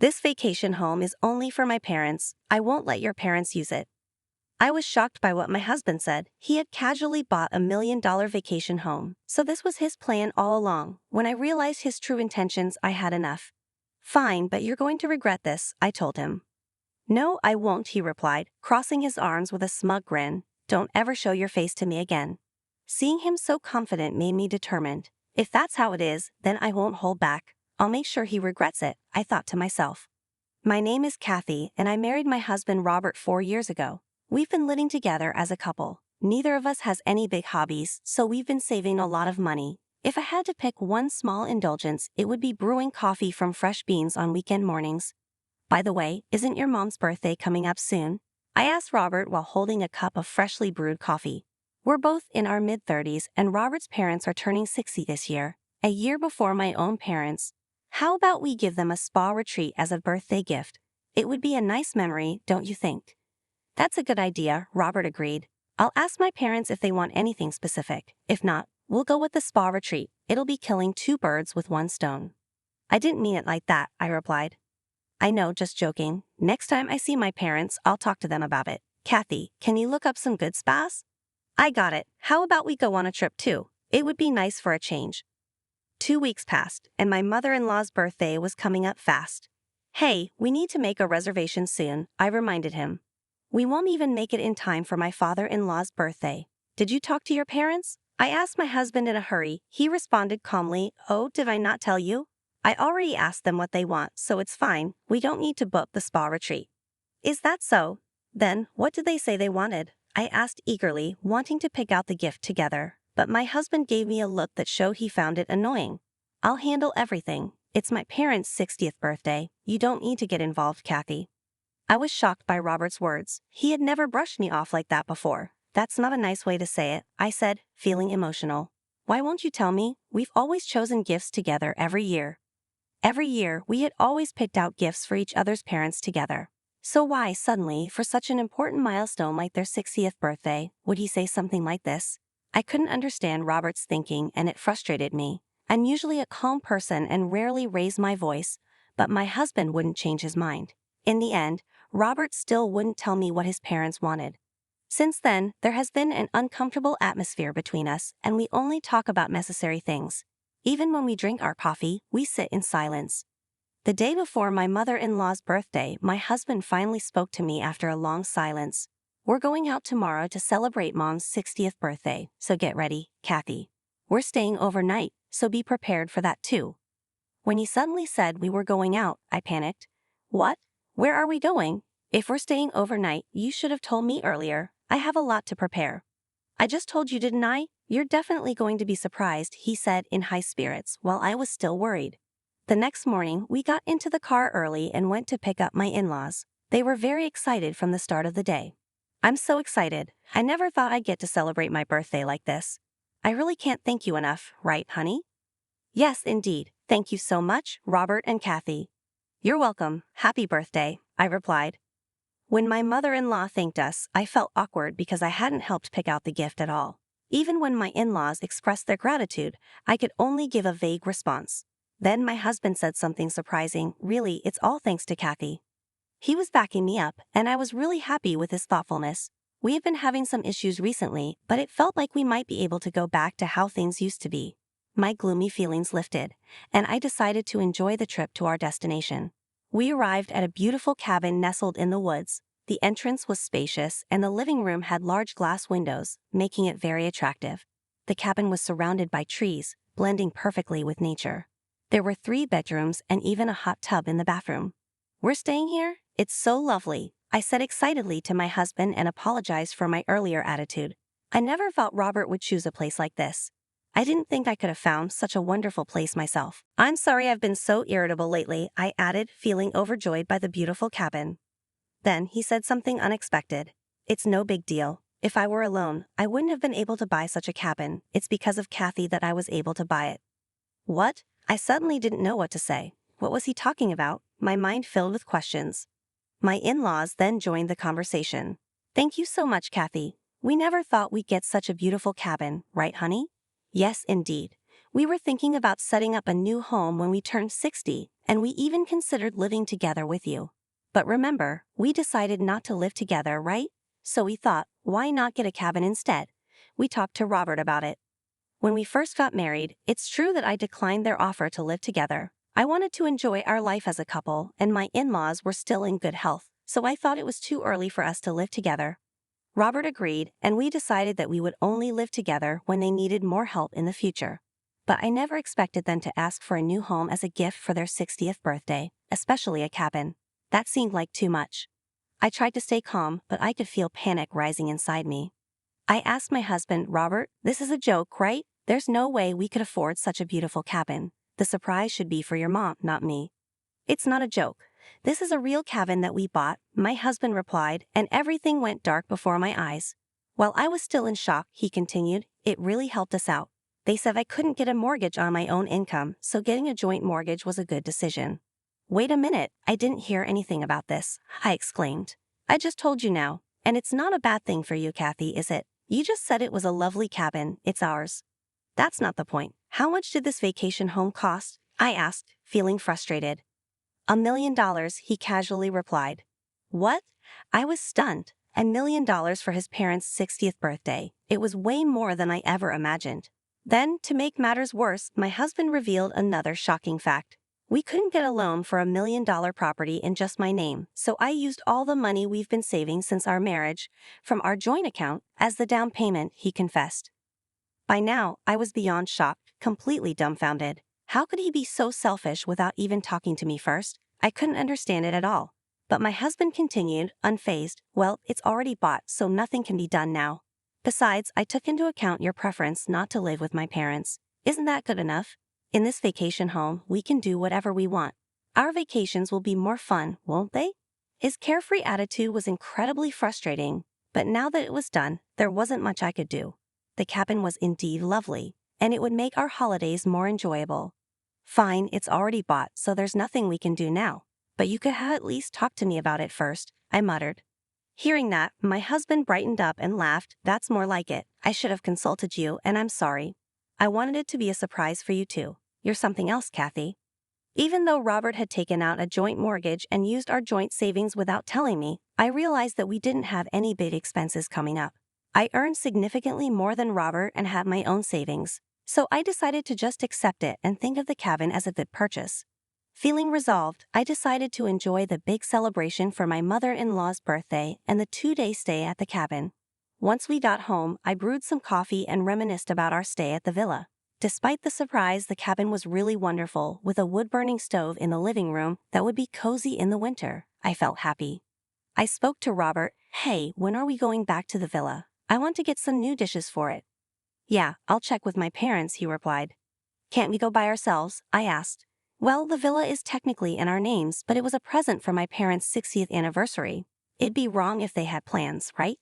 This vacation home is only for my parents. I won't let your parents use it. I was shocked by what my husband said. He had casually bought $1 million vacation home, so this was his plan all along. When I realized his true intentions, I had enough. Fine, but you're going to regret this, I told him. No, I won't, he replied, crossing his arms with a smug grin. Don't ever show your face to me again. Seeing him so confident made me determined. If that's how it is, then I won't hold back. I'll make sure he regrets it, I thought to myself. My name is Kathy, and I married my husband Robert 4 years ago. We've been living together as a couple. Neither of us has any big hobbies, so we've been saving a lot of money. If I had to pick one small indulgence, it would be brewing coffee from fresh beans on weekend mornings. By the way, isn't your mom's birthday coming up soon? I asked Robert while holding a cup of freshly brewed coffee. We're both in our mid-30s, and Robert's parents are turning 60 this year, a year before my own parents. How about we give them a spa retreat as a birthday gift? It would be a nice memory, don't you think? That's a good idea, Robert agreed. I'll ask my parents if they want anything specific. If not, we'll go with the spa retreat. It'll be killing 2 birds with 1 stone. I didn't mean it like that, I replied. I know, just joking. Next time I see my parents, I'll talk to them about it. Kathy, can you look up some good spas? I got it. How about we go on a trip too? It would be nice for a change. 2 weeks passed, and my mother-in-law's birthday was coming up fast. Hey, we need to make a reservation soon, I reminded him. We won't even make it in time for my father-in-law's birthday. Did you talk to your parents? I asked my husband in a hurry. He responded calmly, Oh, did I not tell you? I already asked them what they want, so it's fine. We don't need to book the spa retreat. Is that so? Then, what did they say they wanted? I asked eagerly, wanting to pick out the gift together, but my husband gave me a look that showed he found it annoying. I'll handle everything. It's my parents' 60th birthday. You don't need to get involved, Kathy. I was shocked by Robert's words. He had never brushed me off like that before. That's not a nice way to say it, I said, feeling emotional. Why won't you tell me? We've always chosen gifts together every year. Every year, we had always picked out gifts for each other's parents together. So why, suddenly, for such an important milestone like their 60th birthday, would he say something like this? I couldn't understand Robert's thinking, and it frustrated me. I'm usually a calm person and rarely raise my voice, but my husband wouldn't change his mind. In the end, Robert still wouldn't tell me what his parents wanted. Since then, there has been an uncomfortable atmosphere between us, and we only talk about necessary things. Even when we drink our coffee, we sit in silence. The day before my mother-in-law's birthday, my husband finally spoke to me after a long silence. We're going out tomorrow to celebrate Mom's 60th birthday, so get ready, Kathy. We're staying overnight, so be prepared for that too. When he suddenly said we were going out, I panicked. What? Where are we going? If we're staying overnight, you should have told me earlier. I have a lot to prepare. I just told you, didn't I? You're definitely going to be surprised, he said in high spirits, while I was still worried. The next morning, we got into the car early and went to pick up my in-laws. They were very excited from the start of the day. I'm so excited. I never thought I'd get to celebrate my birthday like this. I really can't thank you enough, right, honey? Yes, indeed. Thank you so much, Robert and Kathy. You're welcome. Happy birthday, I replied. When my mother-in-law thanked us, I felt awkward because I hadn't helped pick out the gift at all. Even when my in-laws expressed their gratitude, I could only give a vague response. Then my husband said something surprising. Really, it's all thanks to Kathy. He was backing me up, and I was really happy with his thoughtfulness. We have been having some issues recently, but it felt like we might be able to go back to how things used to be. My gloomy feelings lifted, and I decided to enjoy the trip to our destination. We arrived at a beautiful cabin nestled in the woods. The entrance was spacious, and the living room had large glass windows, making it very attractive. The cabin was surrounded by trees, blending perfectly with nature. There were 3 bedrooms and even a hot tub in the bathroom. We're staying here? It's so lovely, I said excitedly to my husband and apologized for my earlier attitude. I never thought Robert would choose a place like this. I didn't think I could have found such a wonderful place myself. I'm sorry I've been so irritable lately, I added, feeling overjoyed by the beautiful cabin. Then he said something unexpected. It's no big deal. If I were alone, I wouldn't have been able to buy such a cabin. It's because of Kathy that I was able to buy it. What? I suddenly didn't know what to say. What was he talking about? My mind filled with questions. My in-laws then joined the conversation. Thank you so much, Kathy. We never thought we'd get such a beautiful cabin, right, honey? Yes, indeed. We were thinking about setting up a new home when we turned 60, and we even considered living together with you. But remember, we decided not to live together, right? So we thought, why not get a cabin instead? We talked to Robert about it. When we first got married, it's true that I declined their offer to live together. I wanted to enjoy our life as a couple, and my in-laws were still in good health, so I thought it was too early for us to live together. Robert agreed, and we decided that we would only live together when they needed more help in the future. But I never expected them to ask for a new home as a gift for their 60th birthday, especially a cabin. That seemed like too much. I tried to stay calm, but I could feel panic rising inside me. I asked my husband, Robert, this is a joke, right? There's no way we could afford such a beautiful cabin. The surprise should be for your mom, not me. It's not a joke. This is a real cabin that we bought, my husband replied, and everything went dark before my eyes. While I was still in shock, he continued, it really helped us out. They said I couldn't get a mortgage on my own income, so getting a joint mortgage was a good decision. Wait a minute, I didn't hear anything about this, I exclaimed. I just told you now, and it's not a bad thing for you, Kathy, is it? You just said it was a lovely cabin, it's ours. That's not the point. How much did this vacation home cost? I asked, feeling frustrated. $1 million, he casually replied. What? I was stunned. $1 million for his parents' 60th birthday. It was way more than I ever imagined. Then, to make matters worse, my husband revealed another shocking fact. We couldn't get a loan for $1 million property in just my name, so I used all the money we've been saving since our marriage, from our joint account, as the down payment, he confessed. By now, I was beyond shocked, completely dumbfounded. How could he be so selfish without even talking to me first? I couldn't understand it at all. But my husband continued, unfazed, well, it's already bought, so nothing can be done now. Besides, I took into account your preference not to live with my parents. Isn't that good enough? In this vacation home, we can do whatever we want. Our vacations will be more fun, won't they? His carefree attitude was incredibly frustrating, but now that it was done, there wasn't much I could do. The cabin was indeed lovely, and it would make our holidays more enjoyable. Fine, it's already bought, so there's nothing we can do now. But you could have at least talked to me about it first, I muttered. Hearing that, my husband brightened up and laughed. That's more like it. I should have consulted you, and I'm sorry. I wanted it to be a surprise for you too. You're something else, Kathy. Even though Robert had taken out a joint mortgage and used our joint savings without telling me, I realized that we didn't have any big expenses coming up. I earned significantly more than Robert and had my own savings, so I decided to just accept it and think of the cabin as a good purchase. Feeling resolved, I decided to enjoy the big celebration for my mother-in-law's birthday and the 2-day stay at the cabin. Once we got home, I brewed some coffee and reminisced about our stay at the villa. Despite the surprise, the cabin was really wonderful, with a wood-burning stove in the living room that would be cozy in the winter. I felt happy. I spoke to Robert. Hey, when are we going back to the villa? I want to get some new dishes for it. Yeah, I'll check with my parents, he replied. Can't we go by ourselves? I asked. Well, the villa is technically in our names, but it was a present for my parents' 60th anniversary. It'd be wrong if they had plans, right?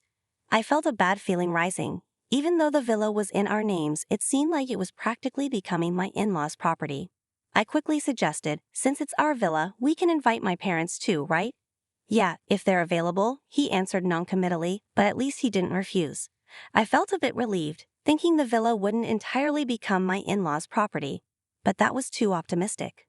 I felt a bad feeling rising. Even though the villa was in our names, it seemed like it was practically becoming my in-laws' property. I quickly suggested, since it's our villa, we can invite my parents too, right? Yeah, if they're available, he answered noncommittally, but at least he didn't refuse. I felt a bit relieved, thinking the villa wouldn't entirely become my in-laws' property. But that was too optimistic.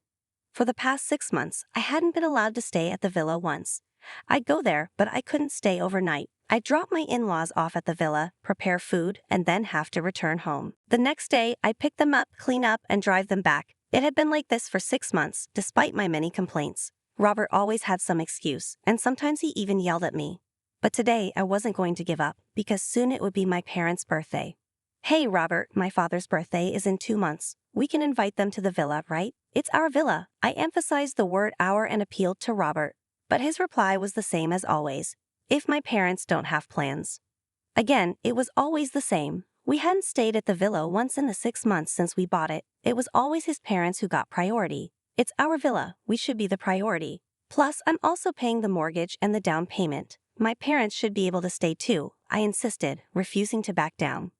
For the past 6 months, I hadn't been allowed to stay at the villa once. I'd go there, but I couldn't stay overnight. I'd drop my in-laws off at the villa, prepare food, and then have to return home. The next day, I'd pick them up, clean up, and drive them back. It had been like this for 6 months, despite my many complaints. Robert always had some excuse, and sometimes he even yelled at me. But today, I wasn't going to give up, because soon it would be my parents' birthday. Hey, Robert, my father's birthday is in 2 months. We can invite them to the villa, right? It's our villa. I emphasized the word our and appealed to Robert. But his reply was the same as always. If my parents don't have plans. Again, it was always the same. We hadn't stayed at the villa once in the 6 months since we bought it. It was always his parents who got priority. It's our villa. We should be the priority. Plus, I'm also paying the mortgage and the down payment. My parents should be able to stay too, I insisted, refusing to back down.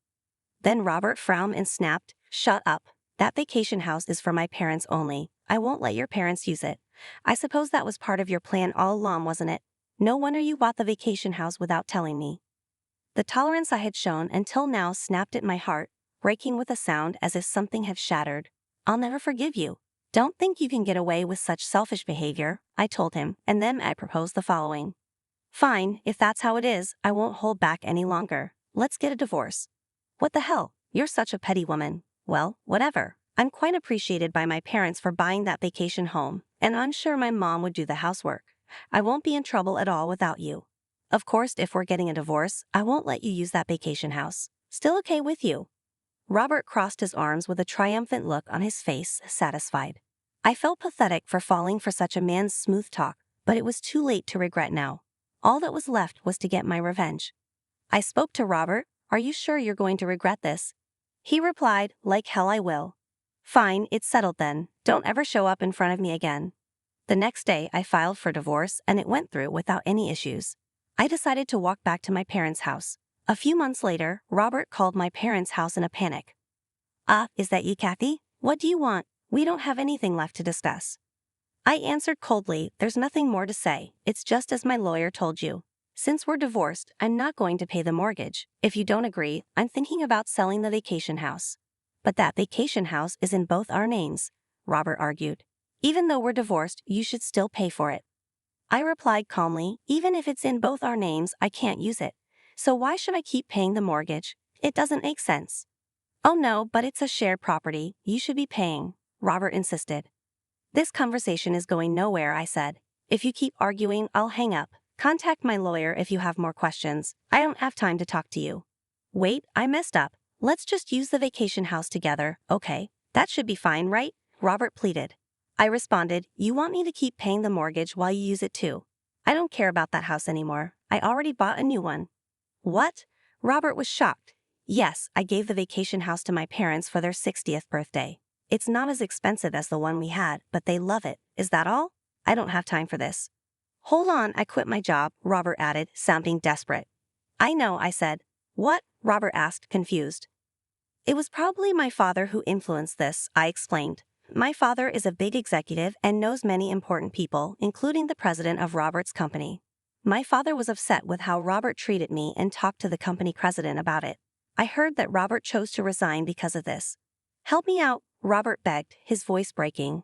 Then Robert frowned and snapped, Shut up. That vacation house is for my parents only. I won't let your parents use it. I suppose that was part of your plan all along, wasn't it? No wonder you bought the vacation house without telling me. The tolerance I had shown until now snapped at my heart. breaking with a sound as if something had shattered. "I'll never forgive you. Don't think you can get away with such selfish behavior," I told him, and then I proposed the following. "Fine, if that's how it is, I won't hold back any longer. Let's get a divorce." "What the hell? You're such a petty woman." "Well, whatever. I'm quite appreciated by my parents for buying that vacation home, and I'm sure my mom would do the housework. I won't be in trouble at all without you. Of course, if we're getting a divorce, I won't let you use that vacation house. Still okay with you?" Robert crossed his arms with a triumphant look on his face, satisfied. I felt pathetic for falling for such a man's smooth talk, but it was too late to regret now. All that was left was to get my revenge. I spoke to Robert. "Are you sure you're going to regret this?" He replied, "Like hell I will." "Fine, it's settled then. Don't ever show up in front of me again." The next day, I filed for divorce and it went through without any issues. I decided to walk back to my parents' house. A few months later, Robert called my parents' house in a panic. Is that you, Kathy? What do you want? We don't have anything left to discuss." I answered coldly, "There's nothing more to say. It's just as my lawyer told you. Since we're divorced, I'm not going to pay the mortgage. If you don't agree, I'm thinking about selling the vacation house." "But that vacation house is in both our names," Robert argued. "Even though we're divorced, you should still pay for it." I replied calmly, "Even if it's in both our names, I can't use it. So why should I keep paying the mortgage? It doesn't make sense." "Oh no, but it's a shared property. You should be paying," Robert insisted. "This conversation is going nowhere," I said. "If you keep arguing, I'll hang up. Contact my lawyer if you have more questions. I don't have time to talk to you." "Wait, I messed up. Let's just use the vacation house together, okay? That should be fine, right?" Robert pleaded. I responded, "You want me to keep paying the mortgage while you use it too? I don't care about that house anymore. I already bought a new one." "What?" Robert was shocked. "Yes, I gave the vacation house to my parents for their 60th birthday. It's not as expensive as the one we had, but they love it. Is that all? I don't have time for this." "Hold on, I quit my job," Robert added, sounding desperate. "I know," I said. "What?" Robert asked, confused. "It was probably my father who influenced this," I explained. "My father is a big executive and knows many important people, including the president of Robert's company. My father was upset with how Robert treated me and talked to the company president about it. I heard that Robert chose to resign because of this." "Help me out," Robert begged, his voice breaking.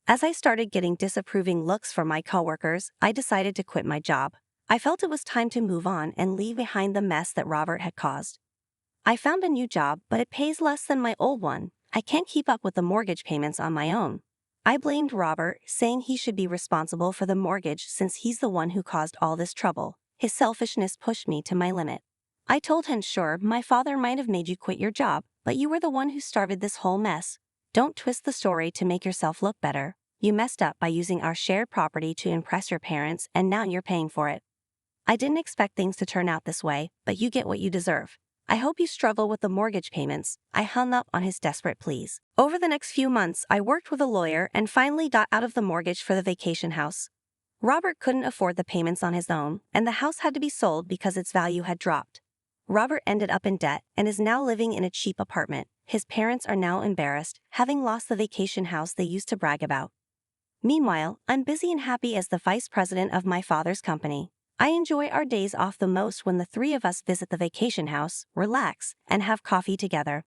As I started getting disapproving looks from my coworkers, I decided to quit my job. I felt it was time to move on and leave behind the mess that Robert had caused. I found a new job, but it pays less than my old one. I can't keep up with the mortgage payments on my own. I blamed Robert, saying he should be responsible for the mortgage since he's the one who caused all this trouble. His selfishness pushed me to my limit. I told him, "Sure, my father might have made you quit your job, but you were the one who started this whole mess. Don't twist the story to make yourself look better. You messed up by using our shared property to impress your parents, and now you're paying for it. I didn't expect things to turn out this way, but you get what you deserve. I hope you struggle with the mortgage payments." I hung up on his desperate pleas. Over the next few months, I worked with a lawyer and finally got out of the mortgage for the vacation house. Robert couldn't afford the payments on his own, and the house had to be sold because its value had dropped. Robert ended up in debt and is now living in a cheap apartment. His parents are now embarrassed, having lost the vacation house they used to brag about. Meanwhile, I'm busy and happy as the vice president of my father's company. I enjoy our days off the most when the three of us visit the vacation house, relax, and have coffee together.